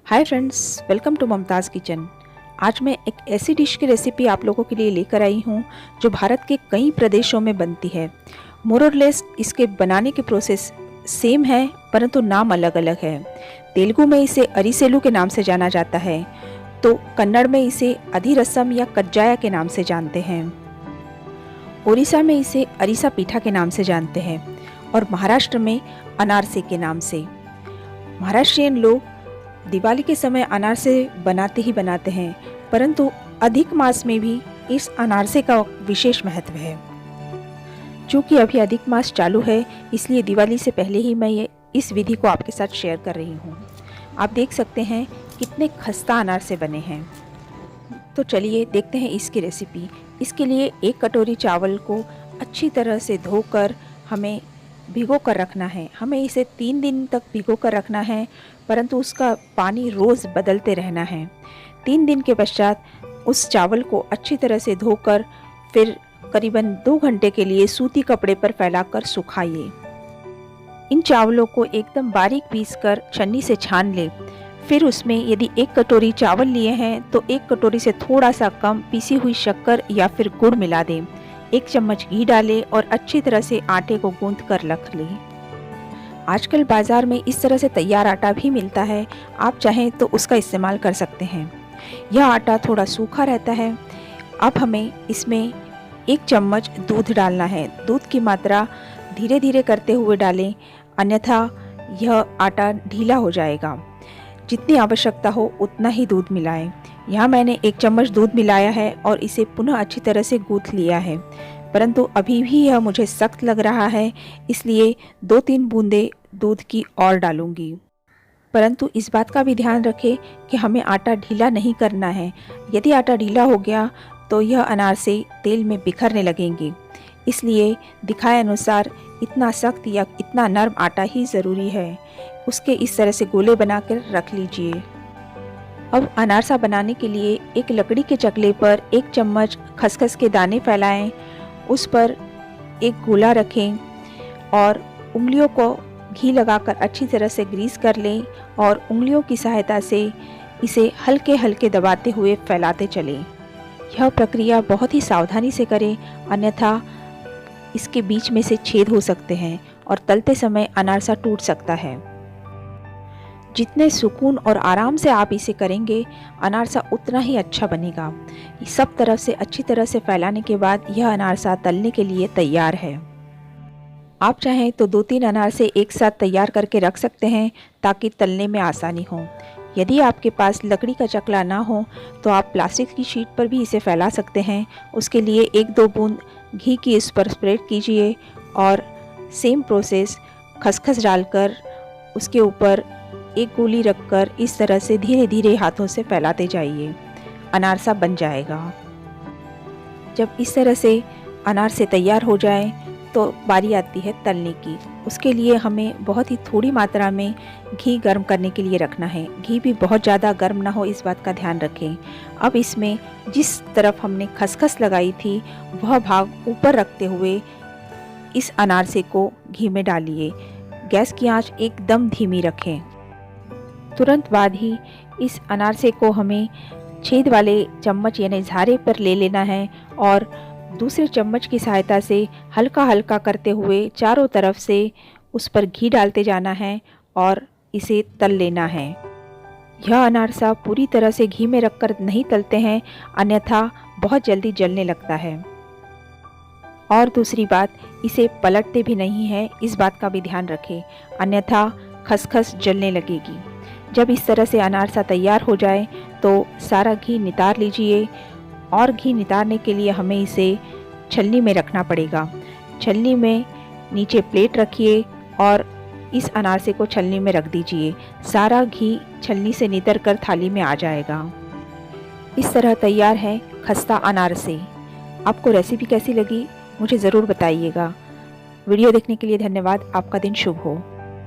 Hi friends, welcome to Mumtaz kitchen. आज मैं एक ऐसी डिश की रेसिपी आप लोगों के लिए लेकर आई हूँ जो भारत के कई प्रदेशों में बनती है। मोर और लेस इसके बनाने के प्रोसेस सेम है, परंतु नाम अलग अलग है। तेलुगु में इसे अरिसेलु के नाम से जाना जाता है, तो कन्नड़ में इसे अधिरसम या कज्जाया के नाम से जानते हैं। ओडिशा में इसे अरिसा पीठा के नाम से जानते हैं और महाराष्ट्र में अनारसे के नाम से। महाराष्ट्रियन लोग दिवाली के समय अनारसे बनाते ही बनाते हैं, परंतु अधिक मास में भी इस अनारसे का विशेष महत्व है। चूँकि अभी अधिक मास चालू है, इसलिए दिवाली से पहले ही मैं इस विधि को आपके साथ शेयर कर रही हूँ। आप देख सकते हैं कितने खस्ता अनारसे बने हैं। तो चलिए देखते हैं इसकी रेसिपी। इसके लिए 1 कटोरी चावल को अच्छी तरह से धोकर हमें भिगो कर रखना है। हमें इसे 3 दिन तक भिगो कर रखना है, परंतु उसका पानी रोज़ बदलते रहना है। 3 दिन के पश्चात उस चावल को अच्छी तरह से धोकर फिर करीबन 2 घंटे के लिए सूती कपड़े पर फैलाकर सुखाइए। इन चावलों को एकदम बारीक पीसकर छन्नी से छान लें। फिर उसमें यदि 1 कटोरी चावल लिए हैं तो 1 कटोरी से थोड़ा सा कम पीसी हुई शक्कर या फिर गुड़ मिला दें। 1 चम्मच घी डालें और अच्छी तरह से आटे को गूंथ कर रख लें। आजकल बाज़ार में इस तरह से तैयार आटा भी मिलता है, आप चाहें तो उसका इस्तेमाल कर सकते हैं। यह आटा थोड़ा सूखा रहता है। अब हमें इसमें 1 चम्मच दूध डालना है। दूध की मात्रा धीरे धीरे करते हुए डालें, अन्यथा यह आटा ढीला हो जाएगा। जितनी आवश्यकता हो उतना ही दूध मिलाएं। यहाँ मैंने 1 चम्मच दूध मिलाया है और इसे पुनः अच्छी तरह से गूंथ लिया है, परंतु अभी भी यह मुझे सख्त लग रहा है, इसलिए 2-3 बूंदें दूध की और डालूंगी। परंतु इस बात का भी ध्यान रखें कि हमें आटा ढीला नहीं करना है। यदि आटा ढीला हो गया तो यह अनारसे तेल में बिखरने लगेंगे, इसलिए दिखाए अनुसार इतना सख्त या इतना नरम आटा ही ज़रूरी है। उसके इस तरह से गोले बनाकर रख लीजिए। अब अनारसा बनाने के लिए एक लकड़ी के चकले पर 1 चम्मच खसखस के दाने फैलाएं, उस पर एक गोला रखें और उंगलियों को घी लगाकर अच्छी तरह से ग्रीस कर लें और उंगलियों की सहायता से इसे हल्के हल्के दबाते हुए फैलाते चलें। यह प्रक्रिया बहुत ही सावधानी से करें, अन्यथा इसके बीच में से छेद हो सकते हैं और तलते समय अनारसा टूट सकता है। जितने सुकून और आराम से आप इसे करेंगे, अनारसा उतना ही अच्छा बनेगा। सब तरफ से अच्छी तरह से फैलाने के बाद यह अनारसा तलने के लिए तैयार है। आप चाहें तो 2-3 अनारसे एक साथ तैयार करके रख सकते हैं ताकि तलने में आसानी हो। यदि आपके पास लकड़ी का चकला ना हो तो आप प्लास्टिक की शीट पर भी इसे फैला सकते हैं। उसके लिए 1-2 बूंद घी की इस पर स्प्रेड कीजिए और सेम प्रोसेस खसखस डालकर उसके ऊपर एक गोली रखकर इस तरह से धीरे धीरे हाथों से फैलाते जाइए। अनारसा बन जाएगा। जब इस तरह से अनारसे तैयार हो जाए तो बारी आती है तलने की। उसके लिए हमें बहुत ही थोड़ी मात्रा में घी गर्म करने के लिए रखना है। घी भी बहुत ज़्यादा गर्म ना हो, इस बात का ध्यान रखें। अब इसमें जिस तरफ हमने खसखस लगाई थी वह भाग ऊपर रखते हुए इस अनारसे को घी में डालिए। गैस की आंच एकदम धीमी रखें। तुरंत बाद ही इस अनारसे को हमें छेद वाले चम्मच यानी झारे पर ले लेना है और दूसरे चम्मच की सहायता से हल्का हल्का करते हुए चारों तरफ से उस पर घी डालते जाना है और इसे तल लेना है। यह अनारसा पूरी तरह से घी में रखकर नहीं तलते हैं, अन्यथा बहुत जल्दी जलने लगता है। और दूसरी बात, इसे पलटते भी नहीं है, इस बात का भी ध्यान रखें, अन्यथा खसखस जलने लगेगी। जब इस तरह से अनारसा तैयार हो जाए तो सारा घी नितार लीजिए और घी नितारने के लिए हमें इसे छलनी में रखना पड़ेगा। छलनी में नीचे प्लेट रखिए और इस अनारसे को छलनी में रख दीजिए। सारा घी छलनी से नितर कर थाली में आ जाएगा। इस तरह तैयार है खस्ता अनारसे। आपको रेसिपी कैसी लगी मुझे ज़रूर बताइएगा। वीडियो देखने के लिए धन्यवाद। आपका दिन शुभ हो।